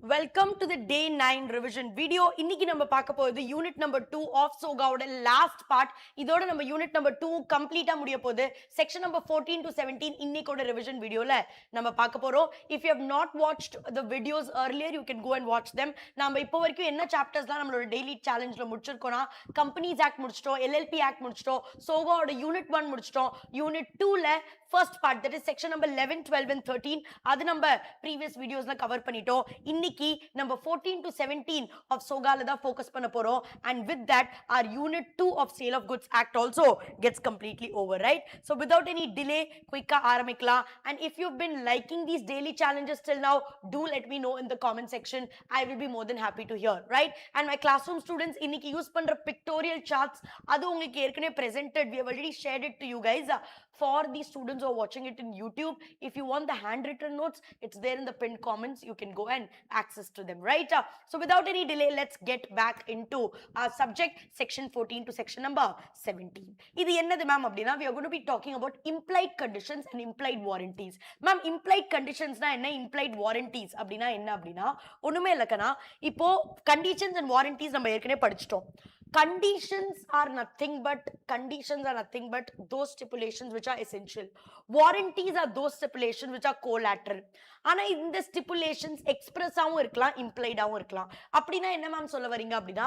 Welcome to the Day-09 revision video. இன்னைக்கு நம்ம பார்க்க போகுது unit number 2 of SOGA ஓட last part. இதோட நம்ம unit number 2 கம்ப்ளீட்டா முடிய போகுது. section number 14 to 17 இன்னைக்கோட revision videoல நம்ம பார்க்க போறோம். If you have not watched the videos earlier, you can go and watch them. நாம இப்போ வரைக்கும் என்ன சாப்டர்ஸ்லாம் நம்மளோட டெய்லி சேலஞ்ச்ல முடிச்சிருக்கோம்னா கம்பெனிஸ் ஆக்ட் முடிச்சிட்டோம், LLP ஆக்ட் முடிச்சிட்டோம், SOGA ஓட unit 1 முடிச்சிட்டோம், unit 2ல first part, that is section number 11, 12 and 13, அது நம்ம previous videosல கவர் பண்ணிட்டோம். இன்னைக்கு நம்ம 14 to 17 of SOGA தான் focus பண்ண போறோம். And with that, our unit 2 of Sale of Goods Act also gets completely over, right? So without any delay, quick ஆரம்பிக்கலாம். And if you've been liking these daily challenges till now, do let me know in the comment section. I will be more than happy to hear, right? And my classroom students, இன்னைக்கு use பண்ற pictorial charts, அது உங்களுக்கு ஏற்கனவே presented. We have already shared it to you guys. For the students who are watching it in YouTube, if you want the handwritten notes, it's there in the pinned comments. You can go and access to them, right? So without any delay, let's get back into our subject, section 14 to section number 17. இது என்னது ma'am அப்படினா, we are going to be talking about implied conditions and implied warranties. Ma'am, implied conditions na என்ன, implied warranties அப்படினா என்ன அப்படினா, ஒண்ணுமே இல்லக்கனா, இப்போ conditions and warranties நம்ம ஏற்கனவே படிச்சிட்டோம். Conditions are nothing but those stipulations which are essential. Warranties are those stipulations which are collateral. ஆனா இந்த stipulations express ஆவும் இருக்கலாம், implied ஆவும் இருக்கலாம். அப்படினா என்ன மேம் சொல்ல வரீங்க அப்படினா,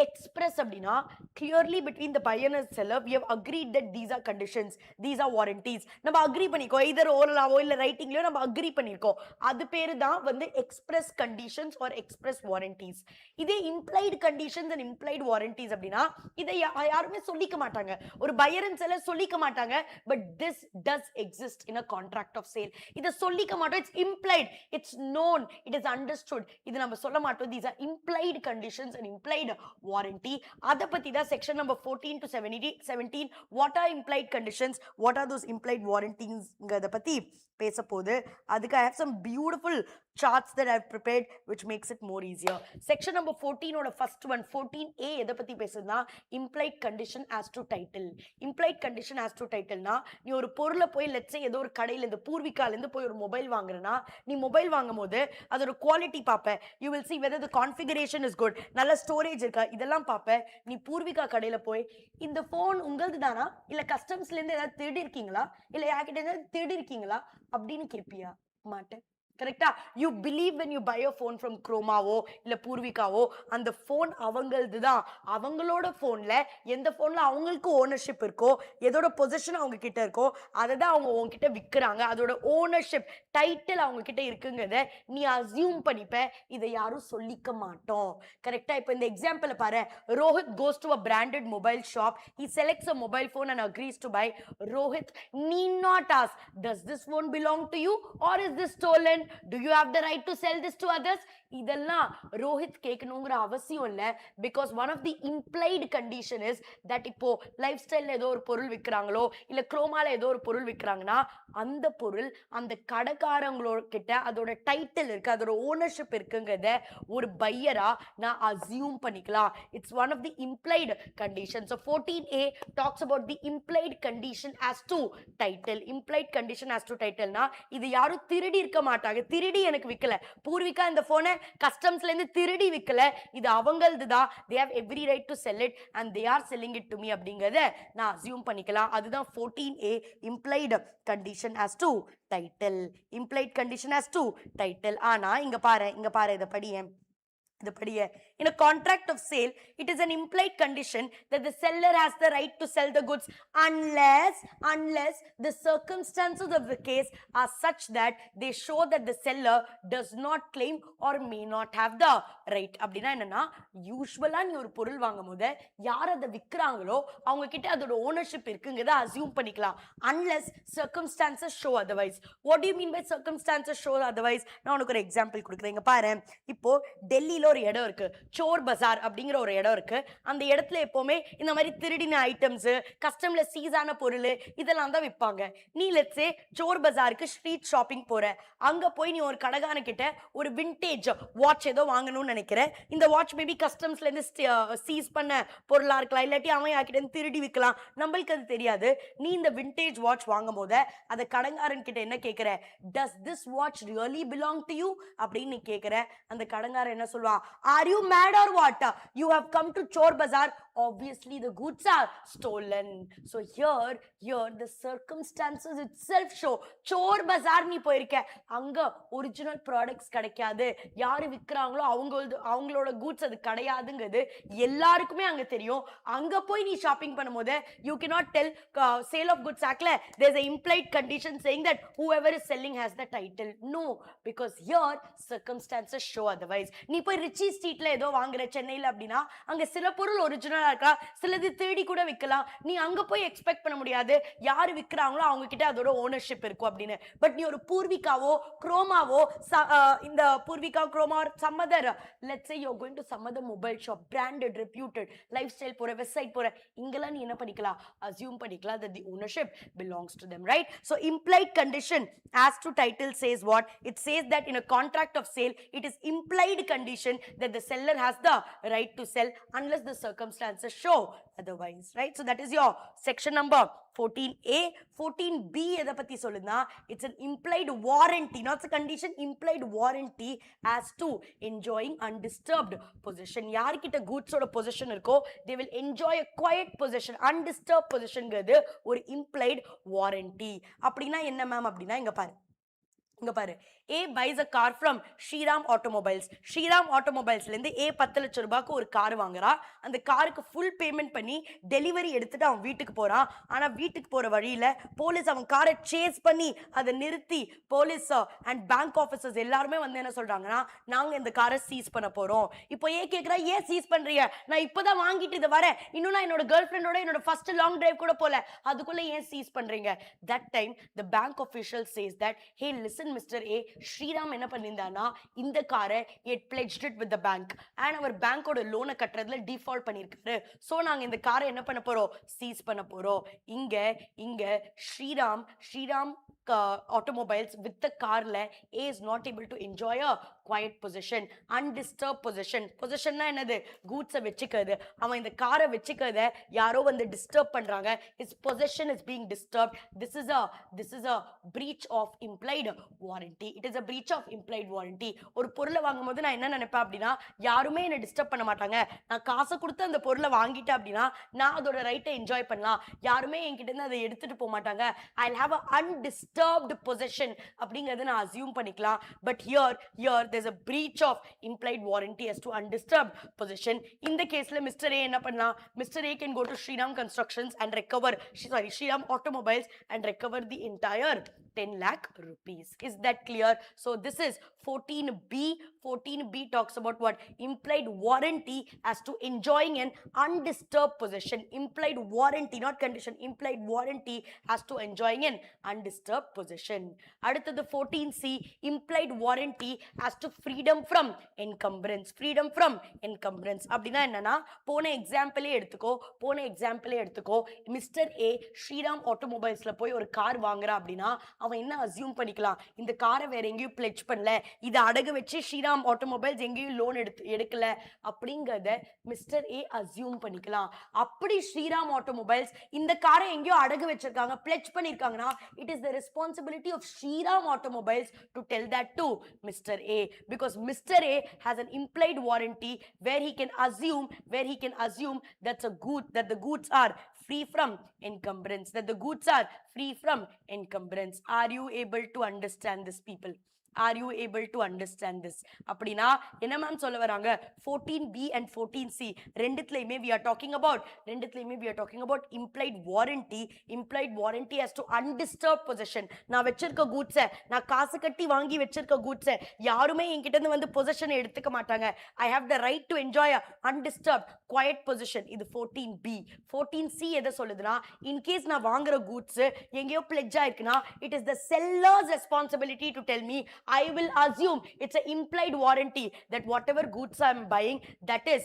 express அப்படினா clearly between the buyer and seller we have agreed that these are conditions, these are warranties. நம்ம agree பண்ணிக்கோ, either oralaவோ இல்ல writingலயோ நம்ம agree பண்ணிருக்கோம். அது பேரு தான் வந்து express conditions or express warranties. இதே implied conditions and implied warranties அப்படினா இதை யாருமே சொல்லிக்க மாட்டாங்க, ஒரு buyer and seller சொல்லிக்க மாட்டாங்க. But this does exist in a contract of sale. இதை சொல்லிக்க மாட்டோம், it's implied, it's known, it is understood. இது நம்ம சொல்ல மாட்டோம். These are implied conditions and implied warranty. அதை பத்தி தான் section number 14 to 17 what are implied conditions, what are those implied warranties ங்கறத பத்தி பேச போகுது. அதுக்கு I have some beautiful charts that I have prepared which makes it more easier. Section number 14 ஓட first one, 14A, எதை பத்தி பேசுதுன்னா implied condition as to title. Implied condition as to title னா, நீ ஒரு பொருளை போய் let's say ஏதோ ஒரு கடையில இருந்து பூர்விகால இருந்து போய் ஒரு மொபைல் வாங்குறனா, நீ மொபைல் வாங்கும்போது அதோட குவாலிட்டி பாப்ப, you will see whether the configuration is good, நல்ல ஸ்டோரேஜ் இருக்கா, இதெல்லாம் பாப்ப. நீ பூர்விகா கடையில போய் இந்த போன் உங்களது தானா இல்ல கஸ்டம்ஸ்ல இருந்து ஏதாவது திருடி இருக்கீங்களா இல்ல யார்கிட்ட இருந்து திருடி இருக்கீங்களா அப்படின்னு கேட்பியா? மாட்டேன். கரெக்டா? You believe when you buy a phone from Chromaவோ இல்ல பூர்விகாவோ, அந்த போன் அவங்களது தான், அவங்களோட போன்ல எந்த போன்ல அவங்களுக்கு ஓனர்ஷிப் இருக்கோ, எதோட பொசிஷன் அவங்க கிட்ட இருக்கோ, அதை தான் அவங்க உங்ககிட்ட விற்கிறாங்க. அதோட ஓனர்ஷிப் டைட்டில் அவங்க கிட்ட இருக்குங்கிறத நீ அசியூம் பண்ணிப்ப. இதை யாரும் சொல்லிக்க மாட்டோம். கரெக்டா? இப்போ இந்த எக்ஸாம்பிள் பாரு. Rohit goes to a branded mobile shop. He selects a mobile phone and agrees to buy. Rohit need not ask, does this phone belong to you or is this stolen? Do you have the right to sell this to others? இதெல்லாம் ரோஹித் கேட்கணுங்கிற அவசியம் இல்லை. Because one of the implied condition is that இப்போ life ஸ்டைலில் ஏதோ ஒரு பொருள் விற்கிறாங்களோ இல்லை குரோமால ஏதோ ஒரு பொருள் விற்கிறாங்கன்னா அந்த பொருள் அந்த கடைக்காரங்களோட கிட்ட அதோட டைட்டில் இருக்கு, அதோட ஓனர்ஷிப் இருக்குங்கிறத ஒரு பையரா நான் அசியூம் பண்ணிக்கலாம். It's one of the implied condition. So 14A talks about the implied condition as to title. Implied condition as to டைட்டில்னா இது யாரும் திருடி இருக்க மாட்டாங்க. திருடி எனக்கு விற்கல, பூர்விகா இந்த போனை கஸ்டம்ஸ்ல இருந்து திருடி விக்கல, இது அவங்களது தான், they have every right to sell it and they are selling it to me அப்படிங்கறத நான் அசியூம் பண்ணிக்கலாம். அதுதான் 14A, implied condition as to title. Implied condition as to title. ஆனா இங்க பாரு இத படியே. In a contract of sale, it is an implied condition that the seller has the right to sell the goods unless the circumstances of the case are such that they show that the seller does not claim or may not have the right. அப்படின்னா என்னன்னா, யூசுவலா நீ ஒரு பொருள் வாங்கும் போது யார் அதை விற்கிறாங்களோ அவங்க கிட்ட அதோட ஓனர்ஷிப் இருக்குங்கிறத அசியூம் பண்ணிக்கலாம். unless circumstances show otherwise. What do you mean by circumstances show otherwise? நான் உனக்கு ஒரு எக்ஸாம்பிள் கொடுக்குறேன். இங்க பாரு, இப்போ டெல்லியில ஒரு இடம் இருக்கு, சோர் பஜார் அப்படிங்கிற ஒரு இடம் இருக்கு. அந்த இடத்துல எப்பவுமே இந்த மாதிரி திருடின ஐட்டம்ஸ், கஸ்டம்ல சீஸ் ஆன பொருள் இதெல்லாம் தான் விற்பாங்க. நீ லெட்ஸ் சே சோர் பஜாருக்கு ஸ்ட்ரீட் ஷாப்பிங் போற. அங்க போய் நீ ஒரு கடைக்காரன் கிட்ட ஒரு விண்டேஜ் வாட்ச் ஏதோ வாங்கணும்னு நினைக்கிற. இந்த வாட்ச் மேபி கஸ்டம்ஸ்ல இருந்து சீஸ் பண்ண பொருளா இருக்கலாம், இல்லாட்டி அவன் யார்கிட்ட இருந்து திருடி விற்கலாம், நம்மளுக்கு அது தெரியாது. நீ இந்த விண்டேஜ் வாட்ச் வாங்கும் போது அந்த கடங்காரன் கிட்ட என்ன கேட்கிற, does this watch really belong to you அப்படின்னு நீ கேட்கிற. அந்த கடங்காரன் என்ன சொல்லுவான், are you mad or what, you have come to Chor Bazaar, obviously the goods are stolen. So here the circumstances itself show Chor Bazaar நீ போயிருக்க, அங்க original products கிடைக்காது, யாரு விற்கிறாங்களோ அவங்களோட கூட்ஸ் அது கிடையாதுங்கிறது எல்லாருக்குமே அங்க தெரியும். அங்க போய் நீ ஷாப்பிங் பண்ணும்போது you cannot tell sale of goods act-ல there's a implied condition saying that whoever is selling has the title. No, because here circumstances show otherwise. நீ போய் ரிச்சி ஸ்ட்ரீட்ல ஏதோ வாங்குற சென்னையில அப்படின்னா அங்க சில பொருள் ஒரிஜினலா இருக்கலாம், சிலது தேடி கூட விற்கலாம். நீ அங்க போய் எக்ஸ்பெக்ட் பண்ண முடியாது யாரு விற்கிறாங்களோ அவங்க கிட்ட அதோட ஓனர்ஷிப் இருக்கும் அப்படின்னு. பட் நீ ஒரு பூர்விகாவோ குரோமாவோ இந்த Poorvika Croma some other, let's say you're going to some other mobile shop, branded, reputed, lifestyle போற வெப்சைட் போற, இங்கெல்லாம் நீ என்ன பண்ணிக்கலாம், assume பண்ணிக்கலாம் that the ownership belongs to them, right? So implied condition as to title says what? It says that in a contract of sale it is implied condition that the seller has the right to sell unless the circumstances show otherwise, right? So that is your section number 14A. 14B எதை பத்தி சொல்லுதுன்னா, it's an implied warranty, not a condition, implied warranty as to enjoying undisturbed possession. யார்கிட்ட கூட்ஸோட position இருக்கோ they will enjoy a quiet possession, undisturbed possessionங்கிறது ஒரு implied warranty. அப்படின்னா என்ன ma'am அப்படின்னா, இங்க பாரு, A buys a car from Shriram Automobiles. Shriram Automobiles ல இருந்து A 10 லட்சம் ரூபாய்க்கு ஒரு கார் வாங்குறா. அந்த காருக்கு ஃபுல் பேமெண்ட் பண்ணி டெலிவரி எடுத்துட்டு அவன் வீட்டுக்கு போறான். ஆனா வீட்டுக்கு போற வழியில போலீஸ் அவன் காரை சேஸ் பண்ணி அதை நிறுத்தி போலீஸ் அண்ட் பேங்க் ஆபீசர்ஸ் எல்லாருமே வந்து என்ன சொல்றாங்கன்னா, நாங்க இந்த காரை சீஸ் பண்ண போறோம். இப்போ ஏ கேக்குறா, ஏன் சீஸ் பண்றீங்க, நான் இப்பதான் வாங்கிட்டு இதை வரேன், இன்னும் நான் என்னோட கேர்ள் ஃப்ரெண்டோட என்னோட ஃபர்ஸ்ட் லாங் டிரைவ் கூட போல, அதுக்குள்ள ஏன் சீஸ் பண்றீங்க? That time the bank official says that, hey listen Mr. A, Sriram என்ன பண்ணிருந்தானா, இந்த காரை it pledged it with the bank and அவர் பேங்கோட லோனை கட்டுறதுல டிஃபால்ட் பண்ணிருக்காரு. சோ நாங்க இந்த காரை என்ன பண்ண போறோம், சீஸ் பண்ண போறோம். இங்க Sriram automobiles with the carல A is not able to enjoy a quiet possession, undisturbed possession. Possessionனா என்னது, goods வெச்சிக்கிறது. அவன் இந்த காரை வெச்சிக்கிறத யாரோ வந்து டிஸ்டர்ப் பண்றாங்க, his possession is being disturbed. This is a breach of implied warranty. It is a breach of implied warranty. ஒரு பொருளை வாங்கும்போது நான் என்ன நினைப்பேன் அப்படின்னா, யாருமே என்ன டிஸ்டர்ப் பண்ண மாட்டாங்க, நான் காசை கொடுத்து அந்த பொருளை வாங்கிட்டேன் அப்படின்னா நான் அதோட ரைட்டை என்ஜாய் பண்ணலாம், யாருமே என்கிட்ட இருந்து அதை எடுத்துட்டு போக மாட்டாங்க, I'll have a undisturbed possession அப்படிங்கறத நான் assume பண்ணிக்கலாம். But here there's a breach of implied warranty as to undisturbed possession. இந்த கேஸ்ல மிஸ்டர் ஏ என்ன பண்ணலாம், mister A can go to Shriram Constructions and recover, Shriram Automobiles and recover the entire 10 lakh rupees. Is that clear? So this is 14B. 14B talks about what? Implied warranty as to enjoying an undisturbed possession. Implied warranty, not condition. Implied warranty as to enjoying an undisturbed possession. அடுத்தது 14C, implied warranty as to freedom from encumbrance. Freedom from encumbrance அப்படின்னா என்னன்னா, போன எக்ஸாம்பிளே எடுத்துக்கோ, mister A Sriram ஆட்டோமொபைல்ஸ்ல போய் ஒரு car வாங்குறா அப்படின்னா அவன் என்ன அசியூம் பண்ணிக்கலாம், இந்த காரை வேற எங்கேயும் பிளெட்ஜ் பண்ணல, இதை அடகு வச்சு ஸ்ரீராம் ஆட்டோமொபைல்ஸ் எங்கேயும் லோன் எடுக்கல அப்படிங்கறத மிஸ்டர் ஏ அசியூம் பண்ணிக்கலாம். அப்படி ஸ்ரீராம் ஆட்டோமொபைல்ஸ் இந்த காரை எங்கேயோ அடகு வச்சிருக்காங்க, pledge பண்ணிருக்காங்கன்னா it is the responsibility of Shriram Automobiles to tell that to Mr. A, because Mr. A has an implied warranty where he can assume that the goods are free from encumbrance, Are you able to understand this, people? Are you able to understand this? அப்படினா என்ன ma'am சொல்ல வராங்க, 14B and 14C ரெண்டுத்துலயுமே we are talking about implied warranty as to undisturbed possession. நான் வெச்சிருக்க goods, நான் காசு கட்டி வாங்கி வெச்சிருக்க goods யாருமே என்கிட்ட இருந்து வந்து possession எடுத்துக்க மாட்டாங்க. I have the right to enjoy a undisturbed quiet possession. இது 14B. 14C எதை சொல்லுதுன்னா, in case நான் வாங்குற goods எங்கேயோ pledge ஆயிருக்குன்னா it is the seller's responsibility to tell me I will assume it's an implied warranty that whatever goods I'm buying, that is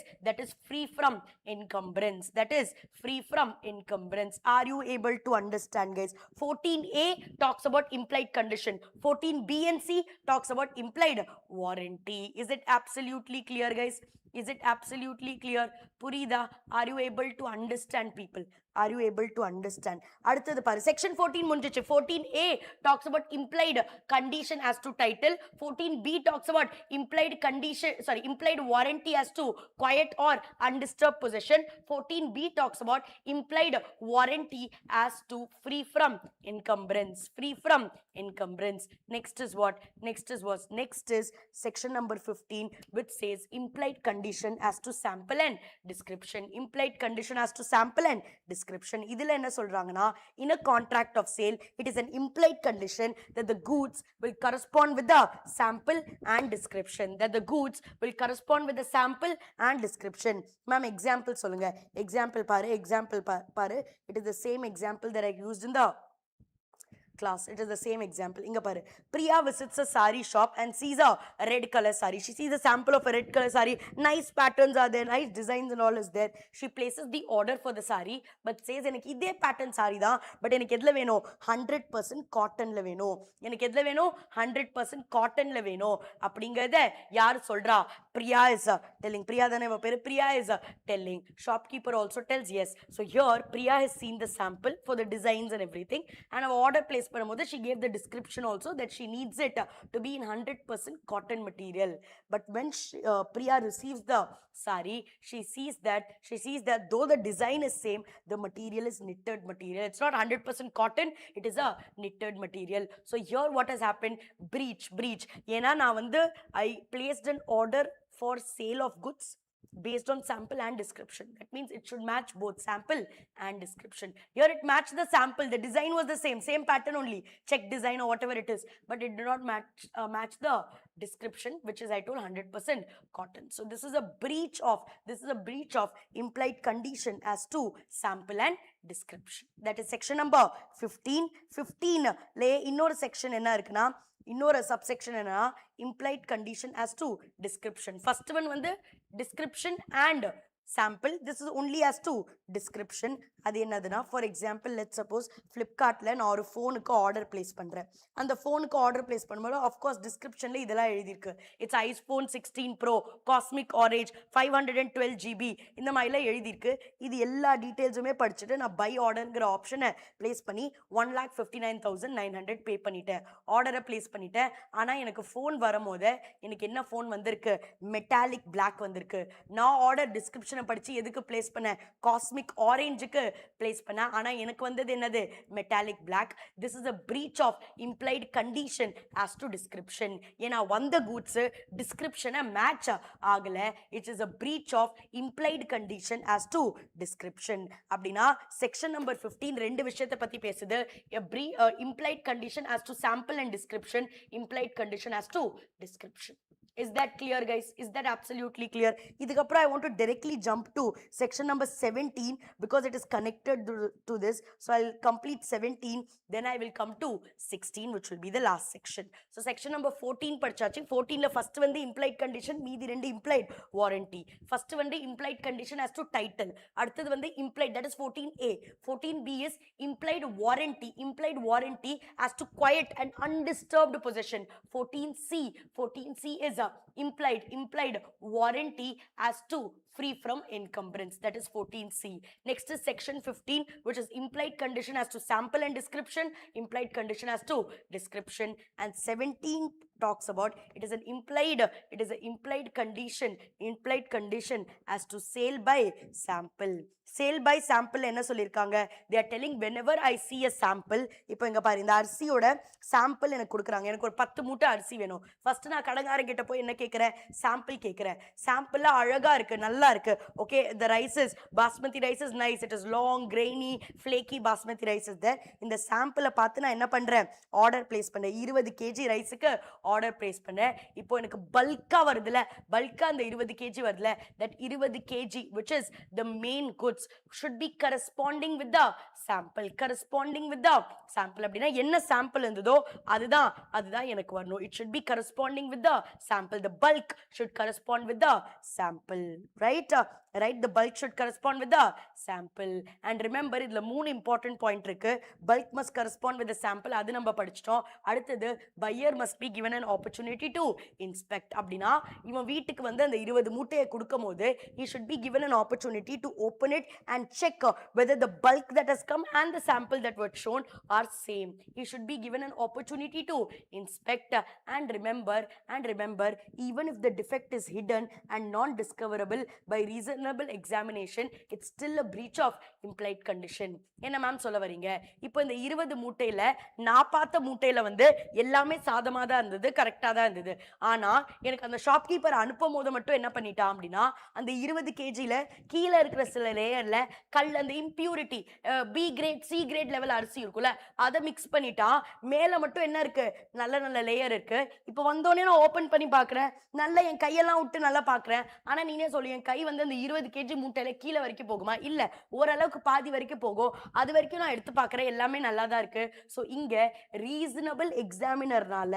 free from encumbrance. That is free from encumbrance. Are you able to understand, guys? 14A talks about implied condition. 14B and C talks about implied warranty. Is it absolutely clear, guys? Is it absolutely clear? Purida, are you able to understand, people? Are you able to understand? அடுத்தது பாரு, section 14 முடிஞ்சிச்சு. 14A talks about implied condition as to title. 14B talks about implied condition, implied warranty as to quiet or undisturbed possession. 14B talks about implied warranty as to free from encumbrance. Free from encumbrance. Next is what? Next is section number 15, which says implied condition as to sample and description. Implied condition as to sample and description. இதுல என்ன சொல்றாங்கன்னா, in a contract of sale, it is an implied condition that the goods will correspond with the sample and description. That the goods will correspond with the sample and description. Ma'am, example சொல்லுங்க. Example பாரு. It is the same example that I used in the class. It is the same example. Inga paru, Priya visits a sari shop and sees a red color sari. She sees a sample of a red color sari. Nice patterns are there, nice designs and all is there. She places the order for the sari, but says எனக்கு இதே pattern sari தான், but எனக்கு எதுல வேணும்? 100% cottonல வேணும். எனக்கு எதுல வேணும்? 100% cottonல வேணும். அப்படிங்கறத யார் சொல்றா? Priya is telling. Priya தானே இவ பேரு. Priya is telling. Shopkeeper also tells yes. So here Priya has seen the sample for the designs and everything, and our order place பண்ணும்போது she gave the description also that she needs it to be in 100% cotton material. But when Priya receives the sari, she sees that though the design is same, the material is knitted material. It's not 100% cotton, it is a knitted material. So here what has happened? Breach. ஏனா நான் வந்து I placed an order for sale of goods based on sample and description. That means it should match both sample and description. Here it matched the sample. The design was the same pattern only, check design or whatever it is, but it did not match the description, which is I told 100% cotton. So this is a breach of implied condition as to sample and description. That is section number 15. 15 le இன்னொரு section என்ன இருக்குனா, இன்னொரு subsection என்னன்னா, implied condition as to description. First one வந்து description and sample. This is only as to description. அது என்னதுன்னா, for example, let's suppose Flipkartல நான் ஒரு ஃபோனுக்கு ஆர்டர் பிளேஸ் பண்றேன். அந்த ஃபோனுக்கு ஆர்டர் பிளேஸ் பண்ணும்போது of course descriptionல இதெல்லாம் எழுதிருக்கு. It's iPhone 16 Pro Cosmic Orange 512 GB இந்த மாதிரிலாம் எழுதிருக்கு. இது எல்லா டீடைல்ஸுமே படிச்சுட்டு நான் பை ஆர்டர்ங்கிற ஆப்ஷனை பிளேஸ் பண்ணி 1,59,900 பே பண்ணிட்டேன். ஆர்டரை பிளேஸ் பண்ணிட்டேன். ஆனா எனக்கு ஃபோன் வரும்போது எனக்கு என்ன ஃபோன் வந்திருக்கு? மெட்டாலிக் பிளாக் வந்திருக்கு. நான் ஆர்டர் டிஸ்கிரிப்ஷனை படிச்சு எதுக்கு பிளேஸ் பண்ணேன்? காஸ்மிக் ஆரஞ்சுக்கு பிளேஸ் பண்ண. ஆனா எனக்கு வந்தது என்னது? Metallic black. This is a breach of implied condition as to description. ஏனா வந்த goods description match ஆகல. It is a breach of implied condition as to description. அப்படினா section number 15 ரெண்டு விஷயத்தை பத்தி பேசுது. Implied condition as to sample and description, implied condition as to description. Is that clear, guys? Is that absolutely clear? இதுக்கப்புறம் I want to directly jump to section number 17 because it is connected to this. So I'll complete 17, then I will come to 16, which will be the last section. So section number 14 படிச்சாச்சு. 14ல first வந்து implied condition, மீதி ரெண்டு implied warranty. First வந்து implied condition as to title. அடுத்தது வந்து implied, that is 14A. 14B is implied warranty. Implied warranty as to quiet and undisturbed possession. 14C is implied warranty as to free from encumbrance. That is 14C. Next is section 15, which is implied condition as to sample and description, implied condition as to description. And 17 talks about it is an implied condition as to sale by sample. Sale by sample என்ன சொல்லிருக்காங்க? They are telling whenever I see a sample, இப்போ இங்க பாரு, இந்த அரிசியோட sample எனக்கு கொடுக்குறாங்க. எனக்கு ஒரு 10 மூட்டை அரிசி வேணும். ஃபர்ஸ்ட் நான் கடைக்காரன் கிட்ட போய் என்ன கேட்கிறேன்? சாம்பிள் கேட்கிறேன். சாம்பிள்ல அழகா இருக்கு, நல்லா இருக்கு. Okay, the rice is basmati rice is nice, it is long grainy flaky basmati rice is there. இந்த சாம்பிளை பார்த்து நான் என்ன பண்றேன்? ஆர்டர் பிளேஸ் பண்ணேன். 20 kg ரைஸுக்கு ஆர்டர் பிளேஸ் பண்ணேன். இப்போ எனக்கு பல்கா வருதுல, பல்கா அந்த 20 kg வருதுல, that 20 kg which is the main goods, goods should be corresponding with the sample. Corresponding with the sample அப்படினா என்ன sample இருந்ததோ அதுதான் எனக்கு வரணும். It should be corresponding with the sample. The bulk should correspond with the sample, right? Right, the bulk should correspond with the sample. And remember இதுல மூணு important point இருக்கு. Bulk must correspond with the sample, அது நம்ம படிச்சிட்டோம். அடுத்தது buyer must be given an opportunity to inspect. அப்படினா இவன் வீட்டுக்கு வந்து அந்த 20 மூட்டையை கொடுக்கும்போது he should be given an opportunity to open it and check whether the bulk that has come and the sample that was shown are same. He should be given an opportunity to inspect. And remember, even if the defect is hidden and non-discoverable by reasonable examination, it's still a breach of implied condition. என்ன ma'am சொல்ல வரீங்க? இப்போ இந்த 20 மூட்டையில நான் பார்த்த மூட்டையில வந்து எல்லாமே சாதமா தான் இருந்தது, கரெக்டா தான் இருந்தது. ஆனா எனக்கு அந்த ஷாப்கீப்பர் அனுப்பும் போது மட்டும் என்ன பண்ணிட்டான் அப்படின்னா அந்த 20 கேஜில கீழே இருக்கிற சில லேயர்ல அந்த impurity B grade C grade level அரிசி இருக்குல்ல அதை மிக்ஸ் பண்ணிட்டான். மேல மட்டும் என்ன இருக்கு, நல்ல லேயர் இருக்கு. இப்போ வந்தோடனே நான் ஓபன் பண்ணி பாக்குறேன், நல்லா என் கையெல்லாம் விட்டு நல்லா பாக்குறேன். ஆனா நீனே சொல்லு, என் கை வந்து அந்த 20 கேஜி மூட்டையில கீழே வரைக்கும் போகுமா? இல்ல, ஓரளவுக்கு பாதி வரைக்கும் போகும். அது வரைக்கும் நான் எடுத்து பாக்குறேன், எல்லாமே நல்லா தான் இருக்கு. சோ இங்க ரீசனபிள் எக்ஸாமினர்னால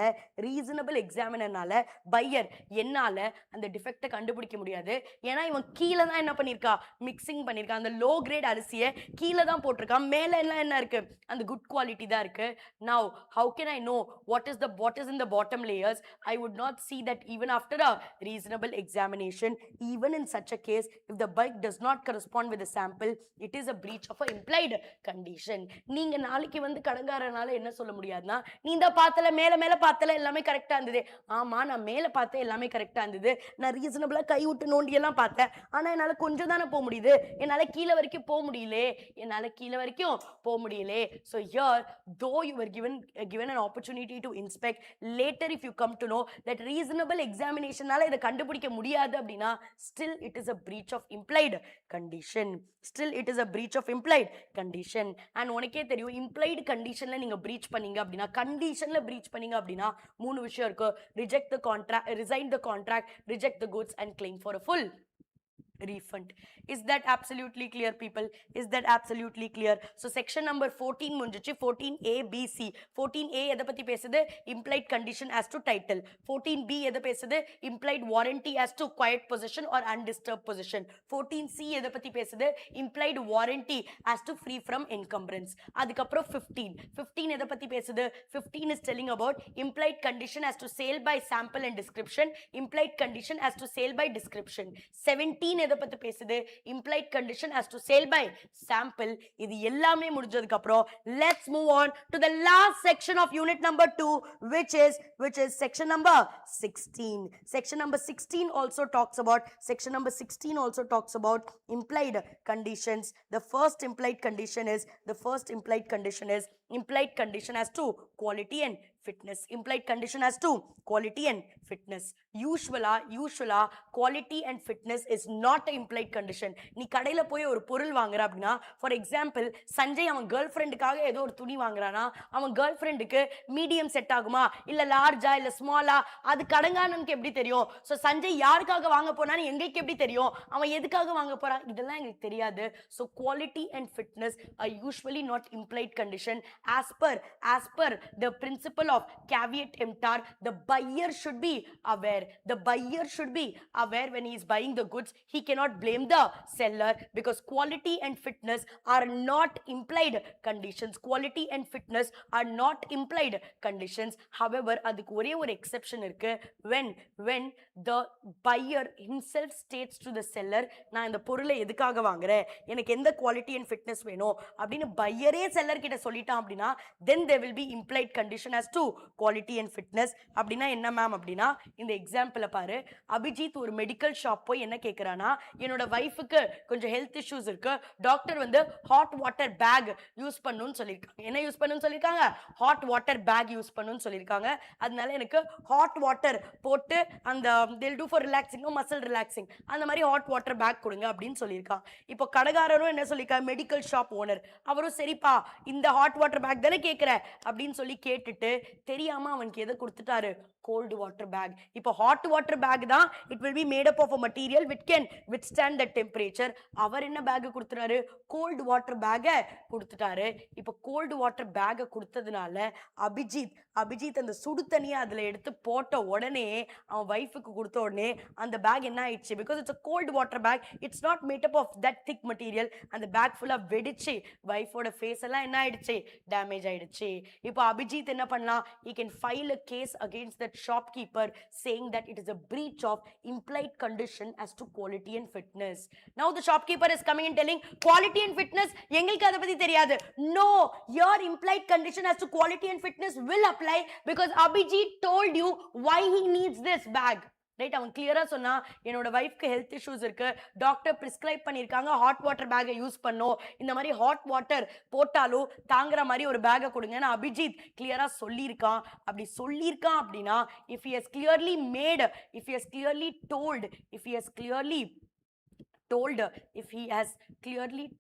பையர் என்னால அந்த டிஃபெக்ட்டை கண்டுபிடிக்க முடியாது. ஏன்னா இவன் கீழே தான் என்ன பண்ணிருக்கா, மிக்சிங் பண்ணிருக்கா. அந்த லோ கிரேட் அரிசியை கீழே தான் போட்டிருக்கான், மேல எல்லாம் என்ன இருக்கு, அந்த குட் குவாலிட்டி தான் இருக்கு. Now how can I know what is in the bottom layers? I would not see that even after a reasonable examination. Even in such a case, if the bulk does not correspond with the sample, it is a breach of a implied condition. நீங்க நாளைக்கு வந்து கடங்காரனால என்ன சொல்ல முடியாதுன்னா, நீ இந்த பார்த்தல மேல பார்த்தல எல்லாமே கரெக்டா இருந்தது. ஆமா, நான் மேல பார்த்தேன், எல்லாமே கரெக்டா இருந்தது. நான் ரீசனபிளா கை விட்டு நோண்டி எல்லாம் பார்த்தேன். ஆனா என்னால கொஞ்சம் தானே போக முடியுது, என்னால கீழே வரைக்கும் போக முடியல. So here, though you were given an opportunity to inspect, later if you come to know that reasonable examinationனால இத கண்டுபிடிக்க முடியாது அப்படினா, still it is a breach of implied condition. And உனக்கே தெரியும், implied conditionல நீங்க breach பண்ணீங்க அப்படினா மூணு விஷயம் இருக்கு. resign the contract, reject the goods and claim for a full refund. Is that absolutely clear, people? So section number 14 முடிஞ்சிச்சு. 14A B C. 14A எதை பத்தி பேசுது? implied condition as to title. 14B எதை பேசுது? implied warranty as to quiet possession or undisturbed possession. 14C எதை பத்தி பேசுது? implied warranty as to free from encumbrance. அதுக்கப்புறம் 15 எதை பத்தி பேசுது? 15 is telling about implied condition as to sale by sample and description, implied condition as to sale by description. 17 எதை பத்தி பேசுது? implied condition as to sale by sample. இது எல்லாமே முடிஞ்சதுக்கு அப்புறம் let's move on to the last section of unit number 2, which is section number 16. Section number 16 also talks about implied conditions. The first implied condition is implied condition as to quality and fitness. Usually quality and fitness is not an implied condition. நீ கடையில போய் ஒரு பொருள் வாங்குற அப்படினா, for example Sanjay அவன் girl ஃப்ரெண்டுக்காக ஏதோ ஒரு துணி வாங்குறானா, அவன் கேர்ள் ஃப்ரெண்டுக்கு மீடியம் செட் ஆகுமா இல்ல லார்ஜா இல்ல ஸ்மாலா, அது கடங்காரனுக்கு எப்படி தெரியும்? சோ சஞ்சய் யாருக்காக வாங்க போறான்னு எங்களுக்கு எப்படி தெரியும்? அவன் எதுக்காக வாங்க போறான்? இதெல்லாம் எங்களுக்கு தெரியாது. So quality and fitness are usually not implied condition. As per the principle of caveat emptor, the buyer should be aware when he is buying the goods. He cannot blame the seller because quality and fitness are not implied conditions. However, அதுக்கு ஒரே ஒரு exception இருக்கு. when the buyer himself states to the seller, நான் இந்த பொருளை எதுக்காக வாங்குறேன், எனக்கு எந்த quality and fitness வேணும் அப்படின்னு பையரே செல்லர் கிட்ட சொல்லிட்டான் அப்படின்னா, then there will be implied condition as to quality and fitness. அப்படின்னா என்ன மேம் அப்படின்னா, இந்த எக்ஸாம்பிள பாரு. அபிஜித் ஒரு மெடிக்கல் ஷாப் போய் என்ன கேக்குறானா, என்னோட வைஃபுக்கு கொஞ்சம் ஹெல்த் இஷ்யூஸ் இருக்கு, டாக்டர் வந்து ஹாட் வாட்டர் பேக் யூஸ் பண்ணணும்னு சொல்லியிருக்காங்க. என்ன யூஸ் பண்ணணும்னு சொல்லியிருக்காங்க? ஹாட் வாட்டர் பேக் யூஸ் பண்ணணும்னு சொல்லியிருக்காங்க. அதனால எனக்கு ஹாட் வாட்டர் போட்டு அந்த they'll do for relaxing or muscle relaxing, அந்த மாதிரி ஹாட் வாட்டர் பேக் கொடுங்க அப்படின்னு சொல்லியிருக்கான். இப்போ கடைக்காரரும் என்ன சொல்லியிருக்காங்க, மெடிக்கல் ஷாப் ஓனர் அவரும் சரிப்பா இந்த ஹாட் வாட்டர் பேக் தானே கேட்குற அப்படின்னு சொல்லி கேட்டுட்டு தெரியாம அவனுக்கு எதை கொடுத்துட்டாரு cold water bag இப்போ hot water bag தான் it will be made up of a material which can withstand the temperature அவர் என்ன bag கொடுத்துறாரு cold water bag கொடுத்துட்டாரு இப்போ cold water bag கொடுத்ததுனால அபிஜித் அந்த சுடு தண்ணியை அதுல எடுத்து போட்ட உடனே அவன் வைஃபுக்கு கொடுத்த உடனே அந்த பேக் என்ன ஆயிடுச்சு because it's a cold water bag it's not made up of that thick material அந்த பேக் ஃபுல்லா வெடிச்சு வைஃபோட ஃபேஸ் எல்லாம் என்ன ஆயிடுச்சு டேமேஜ் ஆயிடுச்சு இப்போ அபிஜித் என்ன பண்ணலாம் he can file a case against that shopkeeper saying that it is a breach of implied condition as to quality and fitness now the shopkeeper is coming and telling quality and fitness எங்களுக்கு அத பத்தி தெரியாது no your implied condition as to quality and fitness will apply because Abhijit told you why he needs this bag right அவன் கிளியரா சொன்னா என்னோட வைஃப்க்கு health issues இருக்கு doctor prescribe பண்ணிருக்காங்க ஹாட் வாட்டர் பேக்கை யூஸ் பண்ணோம் இந்த மாதிரி ஹாட் வாட்டர் போட்டாலும் தாங்குற மாதிரி ஒரு பேக்கை கொடுங்கன்னு அபிஜித் கிளியரா சொல்லியிருக்கான் அப்படி சொல்லியிருக்கான் அப்படின்னா if he has clearly made if he has clearly told if he has clearly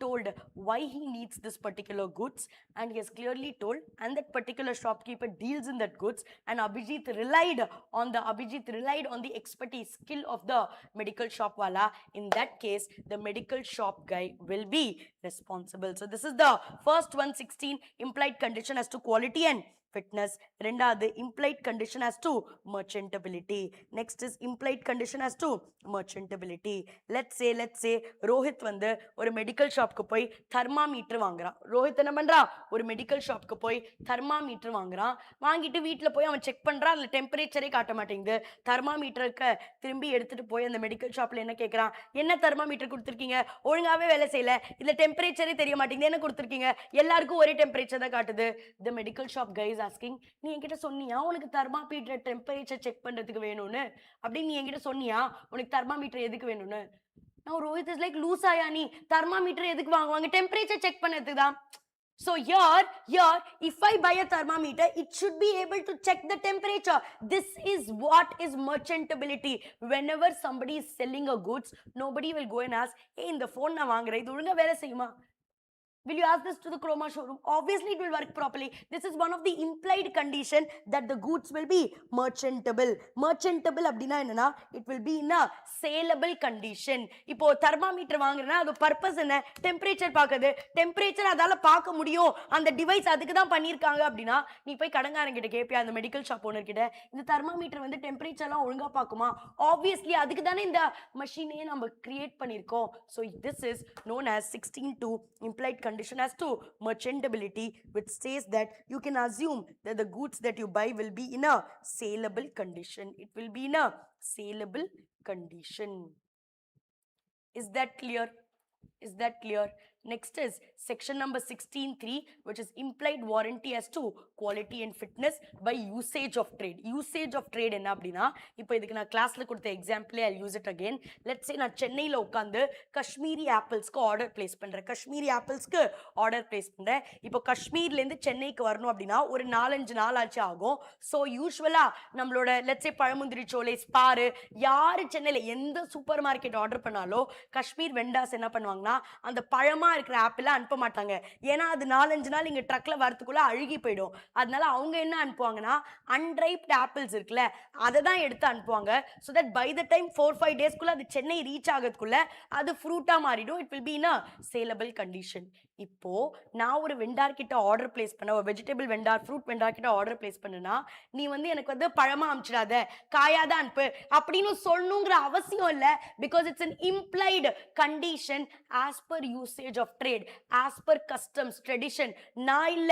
told why he needs this particular goods and he has clearly told and that particular shopkeeper deals in that goods and Abhijit relied on the expertise skill of the medical shop wala in that case the medical shop guy will be responsible so this is the first 116 implied condition as to quality and fitness ரெண்டாவது implied condition as to merchantability next is implied condition as to merchantability let's say Rohit வந்து ஒரு medical ஷாப்க்கு போய் thermometer வாங்குறான் ரோஹித் என்ன பண்றான் ஒரு medical ஷாப்க்கு போய் thermometer வாங்குறான் வாங்கிட்டு வீட்டில் போய் அவன் செக் பண்றான் அதுல டெம்பரேச்சரே காட்ட மாட்டேங்குது தெர்மாமீட்டருக்கு திரும்பி எடுத்துட்டு போய் அந்த மெடிக்கல் ஷாப்ல என்ன கேட்கறான் என்ன தெர்மாமீட்டர் கொடுத்துருக்கீங்க ஒழுங்காவே வேலை செய்யல இதுல டெம்பரேச்சரே தெரிய மாட்டேங்குது என்ன கொடுத்துருக்கீங்க எல்லாருக்கும் ஒரே டெம்பரேச்சர் தான் காட்டுது the medical shop guy asking நீ என்கிட்ட சொன்னியா உனக்கு தெர்மாமீட்டர் டெம்பரேச்சர் செக் பண்றதுக்கு வேணும்னு அப்படி நீ என்கிட்ட சொன்னியா உனக்கு தெர்மாமீட்டர் எதுக்கு வேணும்னு now Rohit is like லூசாயா நீ தெர்மாமீட்டர் எதுக்கு வாங்குவாங்க டெம்பரேச்சர் செக் பண்ணதுக்கு தான் so here if I buy a thermometer it should be able to check the temperature this is what is merchantability whenever somebody is selling a goods nobody will go and ask hey இந்த phone நான் வாங்குறேன் இது ஒழுங்கா வேலை செய்யுமா will you ask this to the chroma showroom obviously it will work properly this is one of the implied condition that the goods will be merchantable அப்படினா என்னன்னா it will be in a saleable condition இப்போ thermometer வாங்குறேன்னா அது purpose என்ன temperature பார்க்குது temperature அதால பார்க்க முடியும் அந்த டிவைஸ் அதுக்கு தான் பண்ணிருக்காங்க அப்படினா நீ போய் கடங்காரங்க கிட்ட கேப்பியா அந்த மெடிக்கல் ஷாப் ஓனர் கிட்ட இந்த தெர்மாமீட்டர் வந்து டெம்பரேச்சர்லாம் ஒழுங்கா பார்க்குமா obviously அதுக்கு தானே இந்த மெஷினே நம்ம கிரியேட் பண்ணிருக்கோம் so this is known as 16(2) implied condition as to merchantability which says that you can assume that the goods that you buy will be in a saleable condition it will be in a saleable condition is that clear next is section number 16(3) which is implied warranty as to quality and fitness by usage of trade என்ன அப்படினா இப்போ இதுக்கு நான் கிளாஸ்ல கொடுத்த எக்ஸாம்பிளே I'll use it again let's say நான் சென்னையில உட்கார்ந்து காஷ்மீரி ஆப்பிள்ஸ்க்கு ஆர்டர் பிளேஸ் பண்றேன் இப்போ காஷ்மீர்ல இருந்து சென்னைக்கு வரணும் அப்படினா ஒரு 4-5 நாள் ஆச்சு ஆகும் சோ யூசுவலா நம்மளோட let's say பழமுந்திரி சோலை ஸ்பார் யாரு சென்னையில எந்த சூப்பர் மார்க்கெட் ஆர்டர் பண்ணாலோ காஷ்மீர் வெண்டாஸ் என்ன பண்ணுவாங்கன்னா அந்த பழமா இருக்கிற ஆப்பிள அனுப்ப மாட்டாங்க ஏன்னா அது 4-5 நாள் இங்க ட்ரக்ல வரதுக்குள்ள அழுகி போயிடும் அதனால அவங்க என்ன அனுப்புவாங்கன்னா அன்ரைப்ட் ஆப்பிள்ஸ் இருக்குல்ல அதை தான் எடுத்து அனுப்புவாங்க so that by the time 4-5 டேஸ்க்குள்ள அது சென்னை ரீச் ஆகிறதுக்குள்ள அது ஃப்ரூட்டா மாறிடும் it will be in a saleable condition இப்போ நான் ஒரு வெண்டார் கிட்ட ஆர்டர் பிளேஸ் பண்ண ஒரு வெஜிடபிள் வெண்டார் ஃப்ரூட் வெண்டார் கிட்ட ஆர்டர் பிளேஸ் பண்ணுனா நீ வந்து எனக்கு வந்து பழமா அனுப்பிச்சிடாத காயாத அனுப்பு அப்படின்னு சொல்லணுங்கிற அவசியம் இல்லை because it's an implied condition as per usage of trade as per customs tradition நான் இல்ல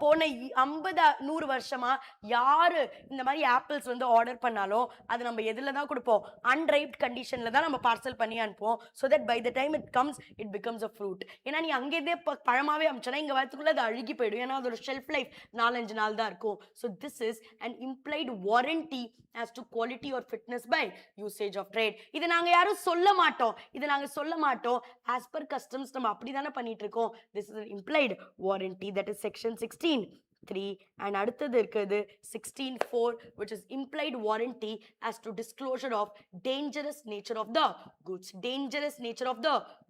போன 50-100 வருஷமா யாரு இந்த மாதிரி ஆப்பிள்ஸ் வந்து ஆர்டர் பண்ணாலும் அது நம்ம எதுல தான் கொடுப்போம் அன்ரைப்ட் கண்டிஷன்ல தான் நம்ம பார்சல் பண்ணி அனுப்புவோம் so that by the time it comes it becomes a fruit ஏன்னா நீ அங்கேயே பழமாவே அனுப்பிச்சனா இங்க வரதுக்குள்ள அது அழுகி போயிடும் ஏன்னா அதோட ஷெல்ஃப் லைஃப் 4-5 நாள் தான் இருக்கும் so this is an implied warranty as to quality or fitness by usage of trade இது நாங்க யாரும் சொல்ல மாட்டோம் as per customs நம்ம அப்படிதானே பண்ணிட்டு இருக்கோம் this is an implied warranty that is section 16(3) and அடுத்தது இருக்குது 16(4) which is implied warranty as to disclosure of dangerous nature of the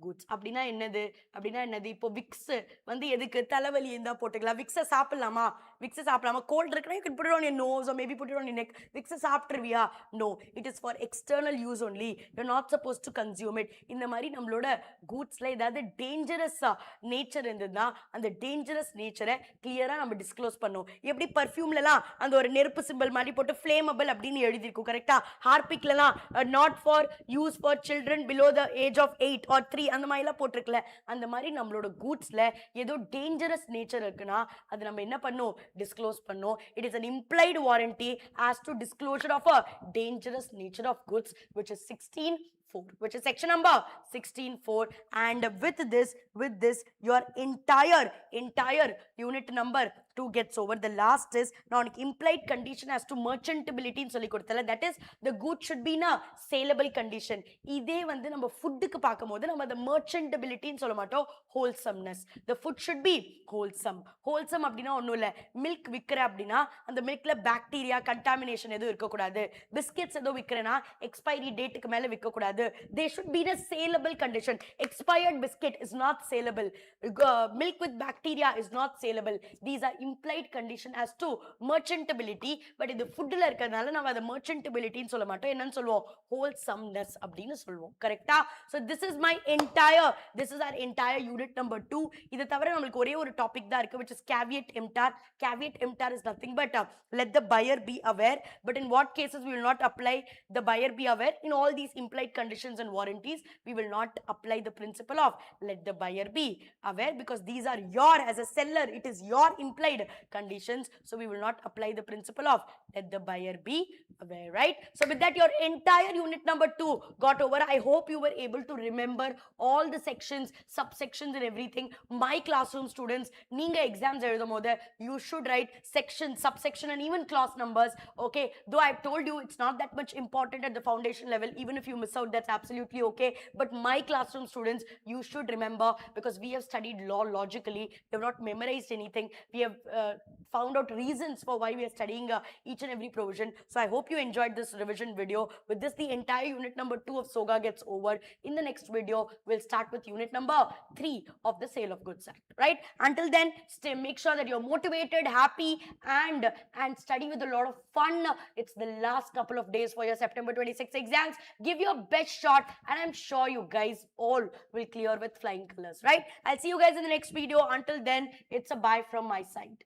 goods அப்படினா என்னது இப்போ விக்ஸ் வந்து எதுக்கு தலைவலி இருந்தா போட்டுக்கலாம் விக்ஸை சாப்பிடலாமா Vicks சாப்பிடாம cold இருக்குனா you can put it on your nose or maybe put it on your neck. Vicks சாப்பிட்டுருவியா? No, it is for external use only. You're not supposed to consume it. இந்த மாதிரி நம்மளோட goodsல ஏதாவது டேஞ்சரஸ் நேச்சர் இருந்ததுன்னா அந்த dangerous நேச்சரை கிளியரா நம்ம disclose பண்ணோம். எப்படி பர்ஃப்யூம்லலாம் அந்த ஒரு நெருப்பு சிம்பிள் மாதிரி போட்டு ஃப்ளேமபிள் அப்படின்னு எழுதியிருக்கும் கரெக்டா? ஹார்பிக்லலாம் not for use for children below the age of 8 or 3 அந்த மாதிரிலாம் போட்டிருக்கல. அந்த மாதிரி நம்மளோட கூட்ஸ்ல ஏதோ டேஞ்சரஸ் நேச்சர் இருக்குன்னா அது நம்ம என்ன பண்ணோம்? டிஸ்க்ளோஸ் பண்ணோம். It is an implied warranty as to disclosure of a dangerous nature of goods, which is 16(4), which is section number 16(4). And with this your entire unit number 2 gets over. The last is now implied condition as to merchantability ன்னு சொல்லி கொடுத்தல. That is the good should be in a saleable condition. இதே வந்து நம்ம ஃபுட்டுக்கு பார்க்கும்போது நம்ம the merchantability ன்னு சொல்ல மாட்டோம், wholesomeness. The food should be wholesome. wholesome அப்படின்னா ஒன்றும் இல்லை, மில்க் விற்கிற அப்படின்னா அந்த மில்க்ல பாக்டீரியா கண்டாமினேஷன் எதுவும் இருக்கக்கூடாது. பிஸ்கெட்ஸ் ஏதோ விற்கிறேன்னா எக்ஸ்பைரி டேட்டுக்கு மேலே விற்கக்கூடாது. They should be in a saleable condition. Expired biscuit is not saleable. Milk with bacteria is not saleable. These are implied condition as to merchantability. But இது ஃபுட்ல இருக்கிறதுனால நம்ம அதை merchantability ன்னு சொல்ல மாட்டோம், என்னன்னு சொல்லுவோம்? wholesomeness அப்படின்னு சொல்லுவோம். கரெக்டா? So this is our entire unit number 2. இதை தவிர நம்மளுக்கு ஒரே ஒரு டாபிக் தான் இருக்கு, which is caveat emptor. Caveat emptor is nothing but let the buyer be aware. But in what cases we will not apply the buyer be aware? In all these implied conditions and warranties, we will not apply the principle of let the buyer be aware, because these are your, as a seller, it is your implied conditions. So we will not apply the principle of let the buyer be aware, right? So with that, your entire unit number 2 got over. I hope you were able to remember all the sections, subsections and everything. My classroom students, நீங்க exams எழுதும்போது you should write section, subsection and even class numbers. Okay, though I've told you it's not that much important at the foundation level. Even if you miss out, that's absolutely okay. But my classroom students, you should remember, because we have studied law logically. We have not memorized anything. We have found out reasons for why we are studying each and every provision. So I hope you enjoyed this revision video. With this, the entire unit number 2 of SOGA gets over. In the next video, we'll start with unit number 3 of the Sale of Goods Act, right? Until then, make sure that you're motivated, happy and study with a lot of fun. It's the last couple of days for your September 26 exams. Give your best shot and I'm sure you guys all will clear with flying colors, right? I'll see you guys in the next video. Until then, it's a bye from my side.